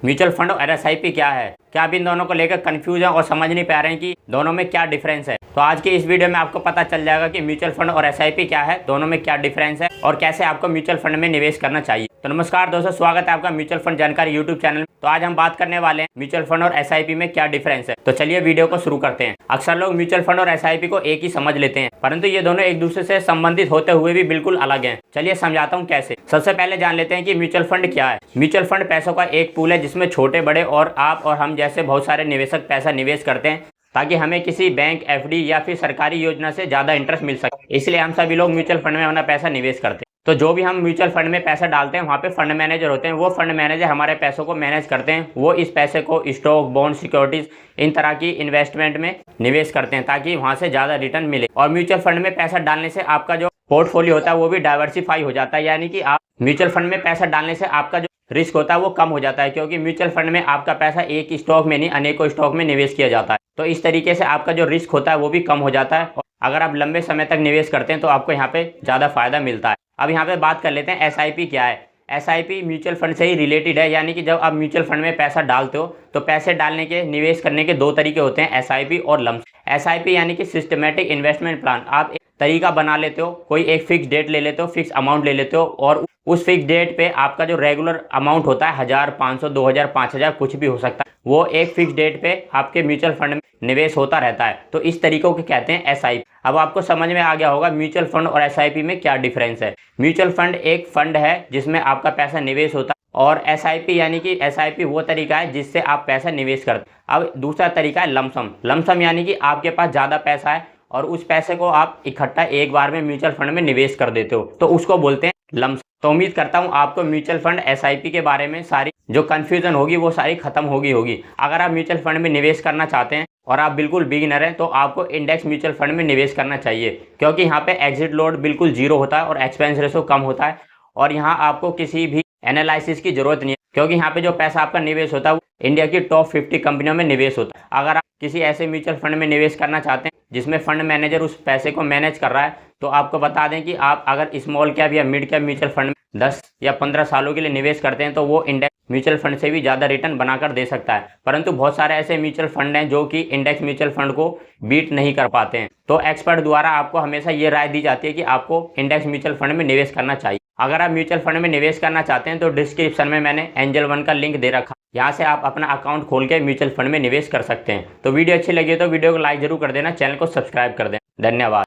Mutual fund और SIP क्या है? क्या आप इन दोनों को लेकर कंफ्यूज हैं और समझ नहीं पा रहे हैं कि दोनों में क्या डिफरेंस है? तो आज की इस वीडियो में आपको पता चल जाएगा कि म्यूचुअल फंड और एसआईपी क्या है, दोनों में क्या डिफरेंस है और कैसे आपको म्यूचुअल फंड में निवेश करना चाहिए। तो नमस्कार दोस्तों, स्वागत है आपका म्यूचुअल फंड जानकारी यूट्यूब चैनल में। तो आज हम बात करने वाले हैं म्यूचुअल फंड और एसआईपी में क्या डिफरेंस है। तो चलिए वीडियो को शुरू करते हैं। अक्सर लोग म्यूचुअल फंड और एसआईपी को एक ही समझ लेते हैं, परंतु ये दोनों एक दूसरे से संबंधित होते हुए भी बिल्कुल अलग हैं। चलिए समझाता हूँ कैसे। सबसे पहले जान लेते हैं कि म्यूचुअल फंड क्या है। म्यूचुअल फंड पैसों का एक पूल है जिसमें छोटे बड़े और आप और हम जैसे बहुत सारे निवेशक पैसा निवेश करते हैं ताकि हमें किसी बैंक, एफडी या फिर सरकारी योजना से ज्यादा इंटरेस्ट मिल सके। इसलिए हम सभी लोग म्यूचुअल फंड में अपना पैसा निवेश करते हैं। तो जो भी हम म्यूचुअल फंड में पैसा डालते हैं वहाँ पे फंड मैनेजर होते हैं। वो फंड मैनेजर हमारे पैसों को मैनेज करते हैं। वो इस पैसे को स्टॉक, बॉन्ड, सिक्योरिटीज इन तरह की इन्वेस्टमेंट में निवेश करते हैं ताकि वहाँ से ज्यादा रिटर्न मिले। और म्यूचुअल फंड में पैसा डालने से आपका जो पोर्टफोलियो होता है वो भी डाइवर्सिफाई हो जाता है, यानी कि आप म्यूचुअल फंड में पैसा डालने से आपका जो रिस्क होता है वो कम हो जाता है, क्योंकि म्यूचुअल फंड में आपका पैसा एक स्टॉक में नहीं अनेकों स्टॉक में निवेश किया जाता है। तो इस तरीके से आपका जो रिस्क होता है वो भी कम हो जाता है। और अगर आप लंबे समय तक निवेश करते हैं तो आपको यहाँ पे ज्यादा फायदा मिलता है। अब यहाँ पे बात कर लेते हैं एसआईपी क्या है। एसआईपी म्यूचुअल फंड से ही रिलेटेड है, यानी कि जब आप म्यूचुअल फंड में पैसा डालते हो तो पैसे डालने के, निवेश करने के दो तरीके होते हैं, एसआईपी और लम्प। एसआईपी यानी कि सिस्टमेटिक इन्वेस्टमेंट प्लान। आप एक तरीका बना लेते हो, कोई एक फिक्स डेट ले लेते हो, फिक्स अमाउंट ले लेते हो और उस फिक्स डेट पे आपका जो रेगुलर अमाउंट होता है 1000, 500, 2000, 5000 कुछ भी हो सकता है, वो एक फिक्स डेट पे आपके म्यूचुअल फंड में निवेश होता रहता है। तो इस तरीकों के कहते हैं एसआईपी। अब आपको समझ में आ गया होगा म्यूचुअल फंड और एसआईपी में क्या डिफरेंस है। म्यूचुअल फंड एक फंड है जिसमें आपका पैसा निवेश होता है, और एसआईपी यानी कि एसआईपी वो तरीका है जिससे आप पैसा निवेश करते हैं। अब दूसरा तरीका है लमसम। लमसम यानी कि आपके पास ज़्यादा पैसा है और उस पैसे को आप इकट्ठा एक बार में म्यूचुअल फंड में निवेश कर देते हो, तो उसको बोलते हैं लमसम। तो उम्मीद करता हूँ आपको म्यूचुअल फंड, एसआईपी के बारे में सारी जो कंफ्यूजन होगी वो सारी खत्म होगी। अगर आप म्यूचुअल फंड में निवेश करना चाहते हैं और आप बिल्कुल बिगिनर हैं तो आपको इंडेक्स म्यूचुअल फंड में निवेश करना चाहिए, क्योंकि यहाँ पे एग्जिट लोड बिल्कुल जीरो होता है और एक्सपेंस रेशो कम होता है। और यहाँ आपको किसी भी एनालिसिस की जरूरत नहीं है, क्योंकि यहाँ पे जो पैसा आपका निवेश होता है वो इंडिया की टॉप 50 कंपनियों में निवेश होता है। अगर आप किसी ऐसे म्यूचुअल फंड में निवेश करना चाहते हैं जिसमें फंड मैनेजर उस पैसे को मैनेज कर रहा है, तो आपको बता दें कि आप अगर स्मॉल कैप या मिड कैप म्यूचुअल फंड में 10 या 15 सालों के लिए निवेश करते हैं तो वो इंडेक्स म्यूचुअल फंड से भी ज़्यादा रिटर्न बनाकर दे सकता है। परंतु बहुत सारे ऐसे म्यूचुअल फंड हैं जो कि इंडेक्स म्यूचुअल फंड को बीट नहीं कर पाते हैं। तो एक्सपर्ट द्वारा आपको हमेशा ये राय दी जाती है कि आपको इंडेक्स म्यूचुअल फंड में निवेश करना चाहिए। अगर आप म्यूचुअल फंड में निवेश करना चाहते हैं तो डिस्क्रिप्शन में मैंने एंजल वन का लिंक दे रखा, यहाँ से आप अपना अकाउंट खोल के म्यूचुअल फंड में निवेश कर सकते हैं। तो वीडियो अच्छी लगी तो वीडियो को लाइक जरूर कर देना, चैनल को सब्सक्राइब कर देना। धन्यवाद।